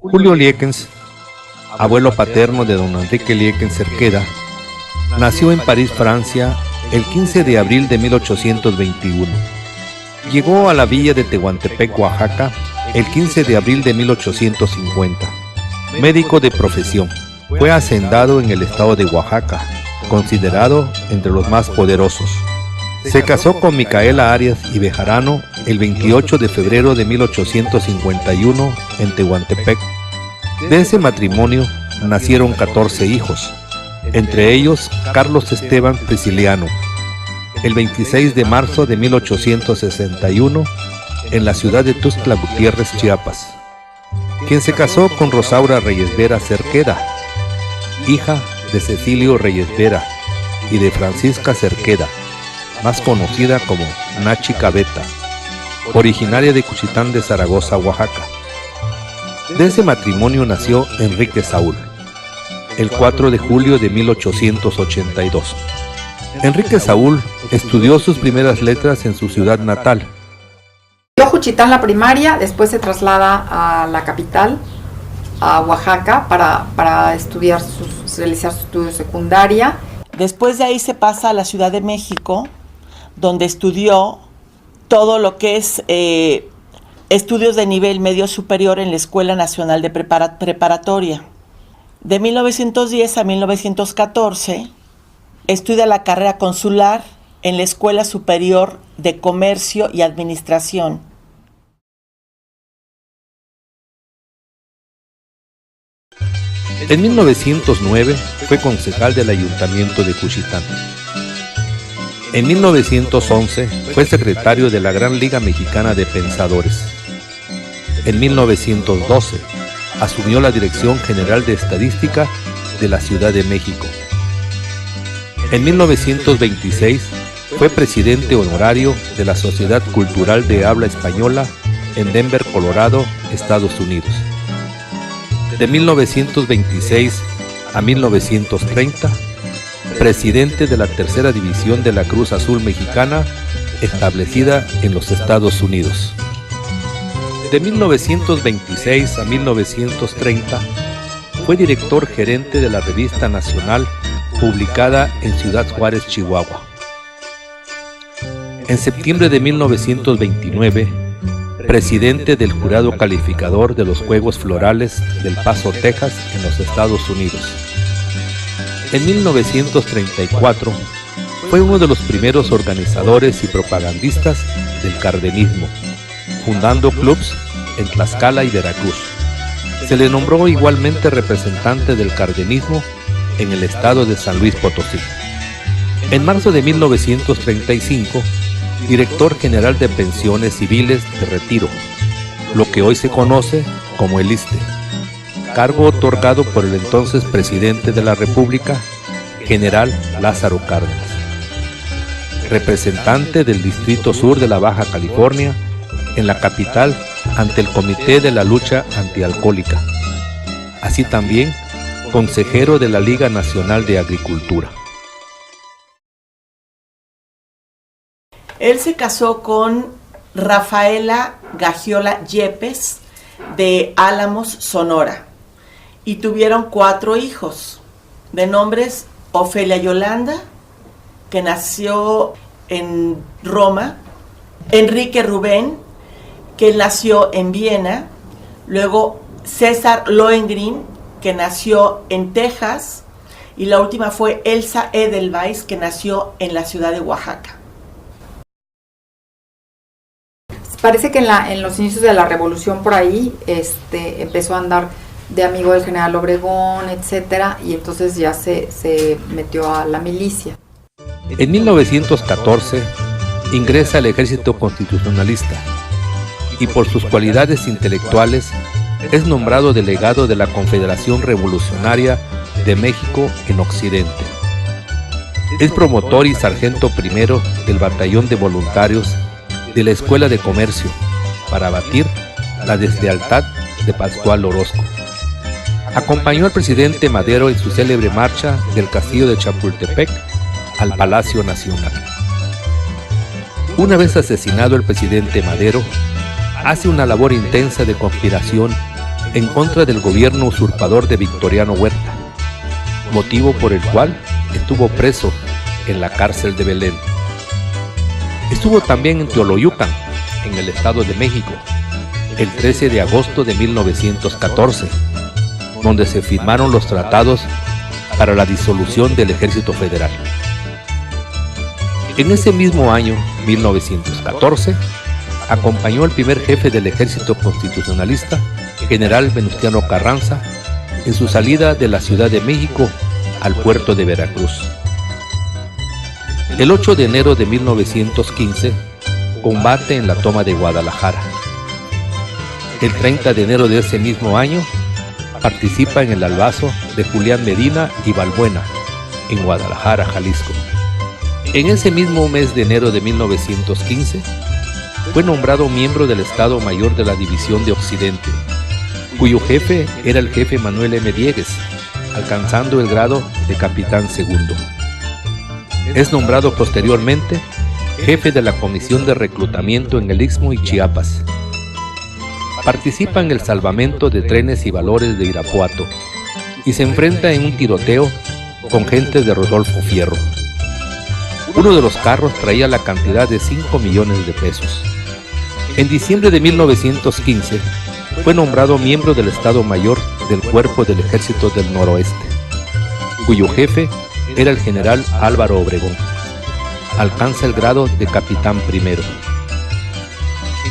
Julio Liekens, abuelo paterno de don Enrique Liekens Cerqueda, nació en París, Francia, el 15 de abril de 1821. Llegó a la villa de Tehuantepec, Oaxaca, el 15 de abril de 1850. Médico de profesión, fue hacendado en el estado de Oaxaca, considerado entre los más poderosos. Se casó con Micaela Arias y Bejarano el 28 de febrero de 1851 en Tehuantepec. De ese matrimonio nacieron 14 hijos, entre ellos Carlos Esteban Prisciliano, el 26 de marzo de 1861 en la ciudad de Tuxtla Gutiérrez, Chiapas, quien se casó con Rosaura Reyes Vera Cerqueda, hija de Cecilio Reyes Vera y de Francisca Cerqueda, más conocida como Nachi Cabeta, originaria de Cuchitán de Zaragoza, Oaxaca. De ese matrimonio nació Enrique Saúl, el 4 de julio de 1882. Enrique Saúl estudió sus primeras letras en su ciudad natal. Estudió Juchitán la primaria, después se traslada a la capital, a Oaxaca, para realizar su estudio secundaria. Después de ahí se pasa a la Ciudad de México, donde estudió todo lo que es estudios de nivel medio superior en la Escuela Nacional de Preparatoria. De 1910 a 1914 estudia la carrera consular en la Escuela Superior de Comercio y Administración. En 1909 fue concejal del Ayuntamiento de Cuchitán. En 1911 fue secretario de la Gran Liga Mexicana de Pensadores. En 1912 asumió la Dirección General de Estadística de la Ciudad de México. En 1926 fue presidente honorario de la Sociedad Cultural de Habla Española en Denver, Colorado, Estados Unidos. De 1926 a 1930, presidente de la Tercera División de la Cruz Azul Mexicana, establecida en los Estados Unidos. De 1926 a 1930, fue director gerente de la Revista Nacional, publicada en Ciudad Juárez, Chihuahua. En septiembre de 1929, presidente del jurado calificador de los Juegos Florales del Paso, Texas, en los Estados Unidos. En 1934, fue uno de los primeros organizadores y propagandistas del cardenismo, fundando clubs en Tlaxcala y Veracruz. Se le nombró igualmente representante del cardenismo en el estado de San Luis Potosí. En marzo de 1935, director general de pensiones civiles de retiro, lo que hoy se conoce como el ISSSTE, cargo otorgado por el entonces presidente de la República, general Lázaro Cárdenas. Representante del Distrito Sur de la Baja California en la capital ante el Comité de la Lucha Antialcohólica, así también consejero de la Liga Nacional de Agricultura. Él se casó con Rafaela Gagiola Yepes de Álamos, Sonora, y tuvieron 4 hijos, de nombres Ofelia Yolanda, que nació en Roma, Enrique Rubén, que nació en Viena, luego César Lohengrin, que nació en Texas, y la última fue Elsa Edelweiss, que nació en la ciudad de Oaxaca. Parece que en los inicios de la revolución por ahí empezó a andar de amigo del general Obregón, etcétera, y entonces ya se metió a la milicia. En 1914 ingresa al ejército constitucionalista y por sus cualidades intelectuales es nombrado delegado de la Confederación Revolucionaria de México en Occidente. Es promotor y sargento primero del Batallón de Voluntarios de la Escuela de Comercio para abatir la deslealtad de Pascual Orozco. Acompañó al presidente Madero en su célebre marcha del Castillo de Chapultepec al Palacio Nacional. Una vez asesinado el presidente Madero, hace una labor intensa de conspiración en contra del gobierno usurpador de Victoriano Huerta, motivo por el cual estuvo preso en la cárcel de Belén. Estuvo también en Teoloyucan, en el Estado de México, el 13 de agosto de 1914, donde se firmaron los tratados para la disolución del Ejército Federal. En ese mismo año, 1914, acompañó al primer jefe del Ejército Constitucionalista, general Venustiano Carranza, en su salida de la Ciudad de México al puerto de Veracruz. El 8 de enero de 1915, combate en la toma de Guadalajara. El 30 de enero de ese mismo año, participa en el albazo de Julián Medina y Balbuena, en Guadalajara, Jalisco. En ese mismo mes de enero de 1915, fue nombrado miembro del Estado Mayor de la División de Occidente, cuyo jefe era el jefe Manuel M. Diegues, alcanzando el grado de capitán segundo. Es nombrado posteriormente jefe de la Comisión de Reclutamiento en el Istmo y Chiapas. Participa en el salvamento de trenes y valores de Irapuato y se enfrenta en un tiroteo con gentes de Rodolfo Fierro. Uno de los carros traía la cantidad de 5 millones de pesos. En diciembre de 1915 fue nombrado miembro del Estado Mayor del Cuerpo del Ejército del Noroeste, cuyo jefe era el general Álvaro Obregón. Alcanza el grado de capitán primero.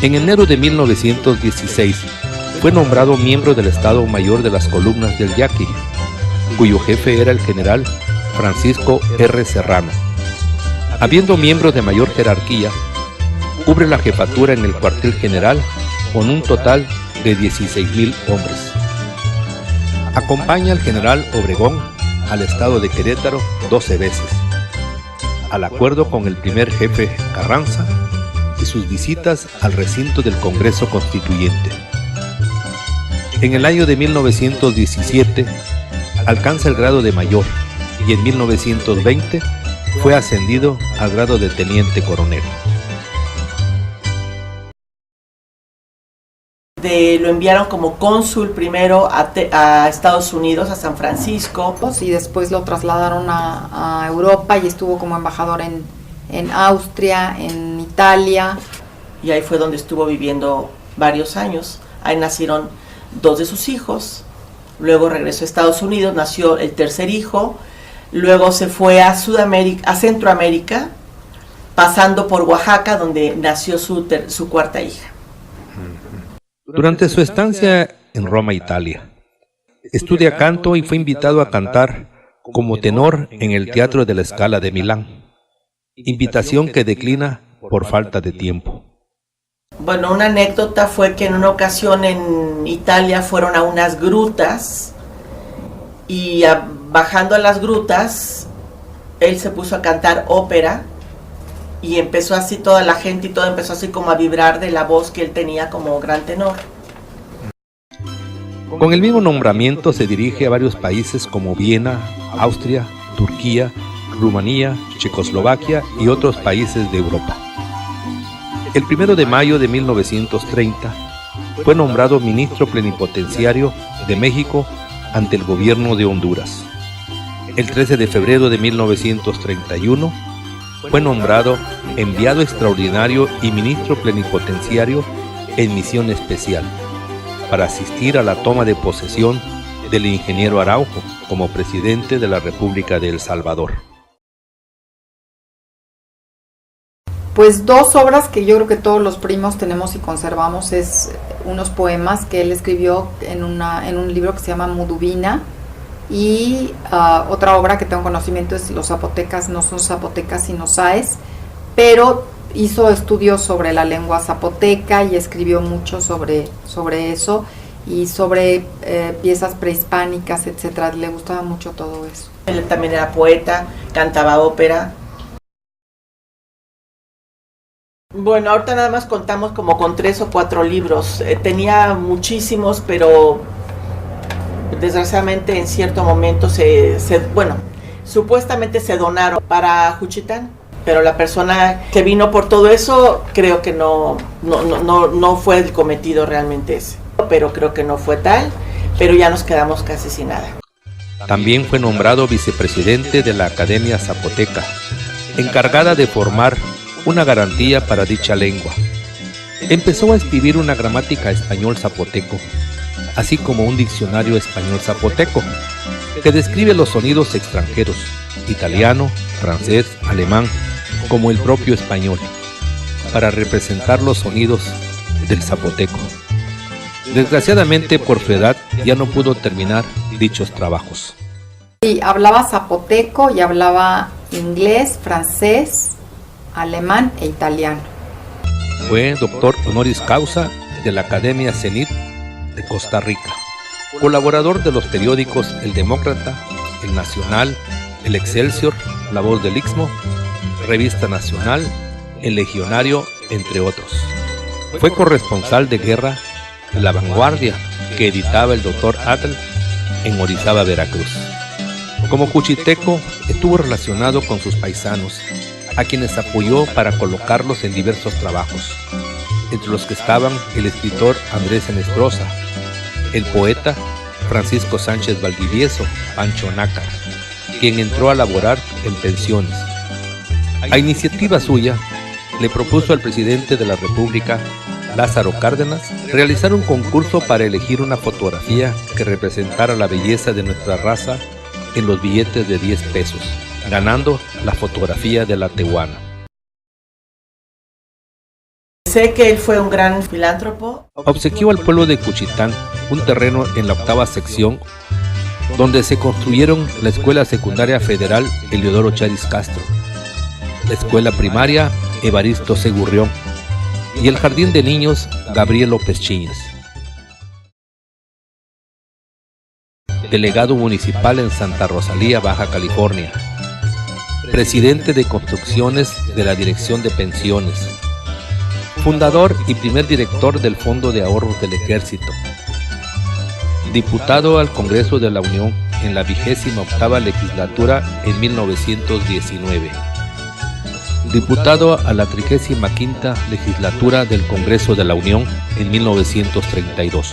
En enero de 1916 fue nombrado miembro del Estado Mayor de las Columnas del Yaqui, cuyo jefe era el general Francisco R. Serrano. Habiendo miembros de mayor jerarquía, cubre la jefatura en el cuartel general con un total de 16,000 hombres. Acompaña al general Obregón al estado de Querétaro 12 veces, al acuerdo con el primer jefe Carranza y sus visitas al recinto del Congreso Constituyente. En el año de 1917 alcanza el grado de mayor y en 1920 fue ascendido al grado de teniente coronel. Lo enviaron como cónsul primero a Estados Unidos, a San Francisco. Y después lo trasladaron a Europa y estuvo como embajador en Austria, en Italia. Y ahí fue donde estuvo viviendo varios años. Ahí nacieron 2 de sus hijos. Luego regresó a Estados Unidos, nació el tercer hijo. Luego se fue a Sudamérica, a Centroamérica, pasando por Oaxaca, donde nació su cuarta hija. Durante su estancia en Roma, Italia, estudia canto y fue invitado a cantar como tenor en el Teatro de la Scala de Milán, invitación que declina por falta de tiempo. Bueno, una anécdota fue que en una ocasión en Italia fueron a unas grutas y bajando a las grutas, él se puso a cantar ópera y empezó así toda la gente y todo empezó así como a vibrar de la voz que él tenía como gran tenor. Con el mismo nombramiento se dirige a varios países como Viena, Austria, Turquía, Rumanía, Checoslovaquia y otros países de Europa. El 1 de mayo de 1930 fue nombrado ministro plenipotenciario de México ante el gobierno de Honduras. El 13 de febrero de 1931 fue nombrado enviado extraordinario y ministro plenipotenciario en misión especial para asistir a la toma de posesión del ingeniero Araujo como presidente de la República de El Salvador. Pues 2 obras que yo creo que todos los primos tenemos y conservamos es unos poemas que él escribió en un libro que se llama Muduvina, y otra obra que tengo conocimiento es Los zapotecas no son zapotecas sino sáes, pero hizo estudios sobre la lengua zapoteca y escribió mucho sobre eso y sobre piezas prehispánicas, etcétera. Le gustaba mucho todo eso. Él también era poeta, cantaba ópera. Bueno, ahorita nada más contamos como con 3 o 4 libros. Tenía muchísimos, pero desgraciadamente en cierto momento supuestamente se donaron para Juchitán, pero la persona que vino por todo eso creo que no fue el cometido realmente ese. pero creo que no fue tal, pero ya nos quedamos casi sin nada. También fue nombrado vicepresidente de la Academia Zapoteca, encargada de formar una garantía para dicha lengua. Empezó a escribir una gramática español zapoteco, así como un diccionario español zapoteco, que describe los sonidos extranjeros, italiano, francés, alemán, como el propio español, para representar los sonidos del zapoteco. Desgraciadamente, por su edad, ya no pudo terminar dichos trabajos. Sí, hablaba zapoteco y hablaba inglés, francés, alemán e italiano. Fue doctor honoris causa de la Academia CENIT de Costa Rica, colaborador de los periódicos El Demócrata, El Nacional, El Excelsior, La Voz del Istmo, Revista Nacional, El Legionario, entre otros. Fue corresponsal de guerra de La Vanguardia, que editaba el Dr. Atl en Orizaba, Veracruz. Como cuchiteco, estuvo relacionado con sus paisanos, a quienes apoyó para colocarlos en diversos trabajos, entre los que estaban el escritor Andrés Enestrosa, el poeta Francisco Sánchez Valdivieso, Pancho Nácar, quien entró a laborar en pensiones. A iniciativa suya, le propuso al presidente de la República, Lázaro Cárdenas, realizar un concurso para elegir una fotografía que representara la belleza de nuestra raza en los billetes de 10 pesos, ganando la fotografía de la Tehuana. Sé que él fue un gran filántropo. Obsequió al pueblo de Cuchitán un terreno en la 8ª sección, donde se construyeron la Escuela Secundaria Federal Eliodoro Charis Castro, la Escuela Primaria Evaristo C. Gurrión y el Jardín de Niños Gabriel López Chiñas. Delegado municipal en Santa Rosalía, Baja California. Presidente de Construcciones de la Dirección de Pensiones. Fundador y primer director del Fondo de Ahorros del Ejército. Diputado al Congreso de la Unión en la 28ª legislatura en 1919. Diputado a la 35ª legislatura del Congreso de la Unión en 1932.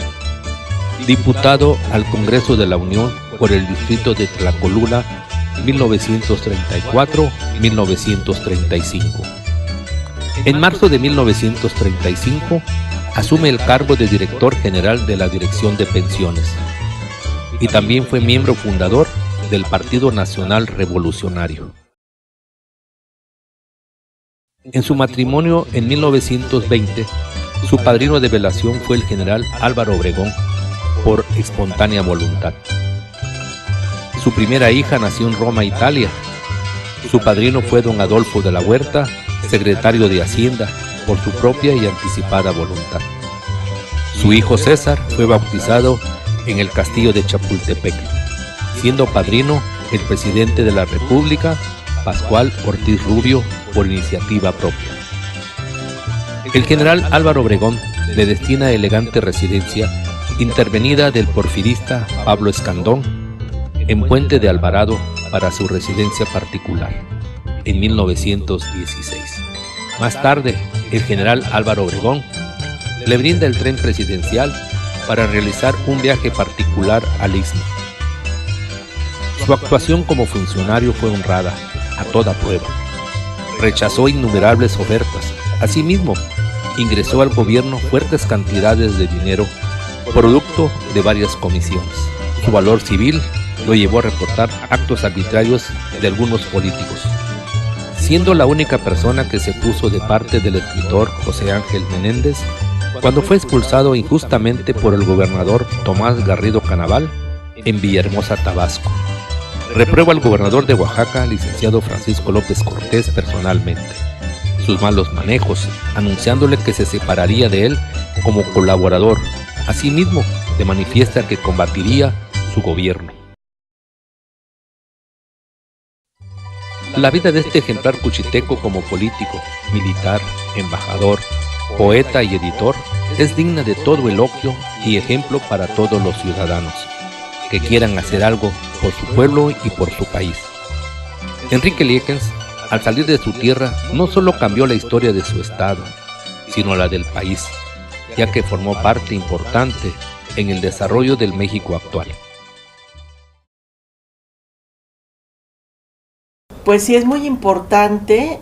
Diputado al Congreso de la Unión por el distrito de Tlacolula 1934-1935. En marzo de 1935 asume el cargo de director general de la Dirección de Pensiones y también fue miembro fundador del Partido Nacional Revolucionario. En su matrimonio en 1920, su padrino de velación fue el general Álvaro Obregón, por espontánea voluntad. Su primera hija nació en Roma, Italia. Su padrino fue don Adolfo de la Huerta, secretario de Hacienda, por su propia y anticipada voluntad. Su hijo César fue bautizado en el castillo de Chapultepec, siendo padrino el presidente de la República, Pascual Ortiz Rubio, por iniciativa propia. El general Álvaro Obregón le destina elegante residencia intervenida del porfirista Pablo Escandón en Puente de Alvarado para su residencia particular en 1916. Más tarde, el general Álvaro Obregón le brinda el tren presidencial para realizar un viaje particular al Istmo. Su actuación como funcionario fue honrada a toda prueba. Rechazó innumerables ofertas. Asimismo, ingresó al gobierno fuertes cantidades de dinero producto de varias comisiones. Su valor civil lo llevó a reportar actos arbitrarios de algunos políticos, siendo la única persona que se puso de parte del escritor José Ángel Menéndez cuando fue expulsado injustamente por el gobernador Tomás Garrido Canaval en Villahermosa, Tabasco. Reprueba al gobernador de Oaxaca, licenciado Francisco López Cortés, personalmente sus malos manejos, anunciándole que se separaría de él como colaborador. Asimismo, le manifiesta que combatiría su gobierno. La vida de este ejemplar cuchiteco como político, militar, embajador, poeta y editor es digna de todo elogio y ejemplo para todos los ciudadanos que quieran hacer algo por su pueblo y por su país. Enrique Liekens, al salir de su tierra, no solo cambió la historia de su estado, sino la del país, ya que formó parte importante en el desarrollo del México actual. Pues sí, es muy importante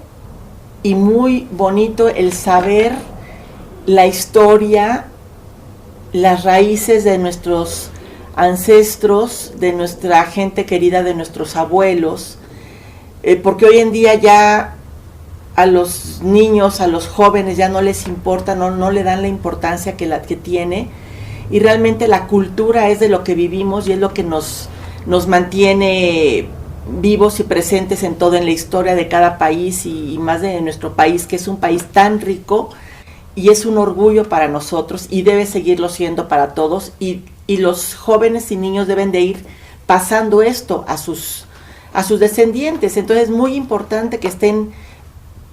y muy bonito el saber la historia, las raíces de nuestros ancestros, de nuestra gente querida, de nuestros abuelos, porque hoy en día ya a los niños, a los jóvenes ya no les importa, no le dan la importancia que tiene, y realmente la cultura es de lo que vivimos y es lo que nos mantiene vivos y presentes en todo, en la historia de cada país y más de nuestro país, que es un país tan rico y es un orgullo para nosotros y debe seguirlo siendo para todos, y los jóvenes y niños deben de ir pasando esto a sus descendientes. Entonces es muy importante que estén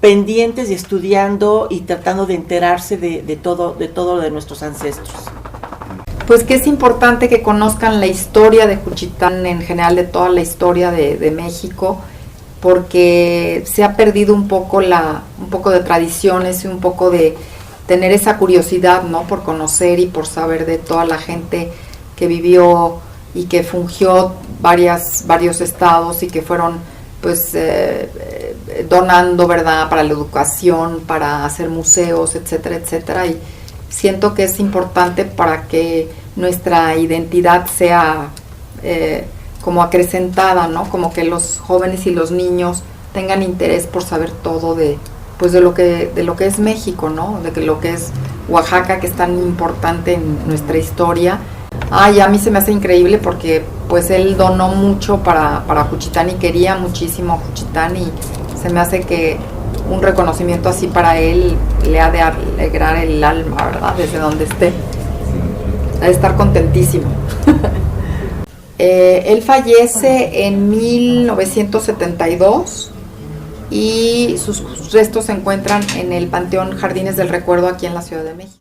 pendientes y estudiando y tratando de enterarse de todo de nuestros ancestros. Pues que es importante que conozcan la historia de Juchitán, en general de toda la historia de México, porque se ha perdido un poco de tradiciones y un poco de tener esa curiosidad, ¿no?, por conocer y por saber de toda la gente que vivió y que fungió varios estados y que fueron pues donando, ¿verdad?, para la educación, para hacer museos, etcétera, etcétera, y siento que es importante para que nuestra identidad sea como acrecentada, ¿no?, como que los jóvenes y los niños tengan interés por saber todo de lo que es México, ¿no?, de lo que es Oaxaca, que es tan importante en nuestra historia. Y a mí se me hace increíble porque pues él donó mucho para Juchitán y quería muchísimo a Juchitán, y se me hace que un reconocimiento así para él le ha de alegrar el alma, ¿verdad?, desde donde esté. Ha de estar contentísimo. Él fallece en 1972 y sus restos se encuentran en el Panteón Jardines del Recuerdo aquí en la Ciudad de México.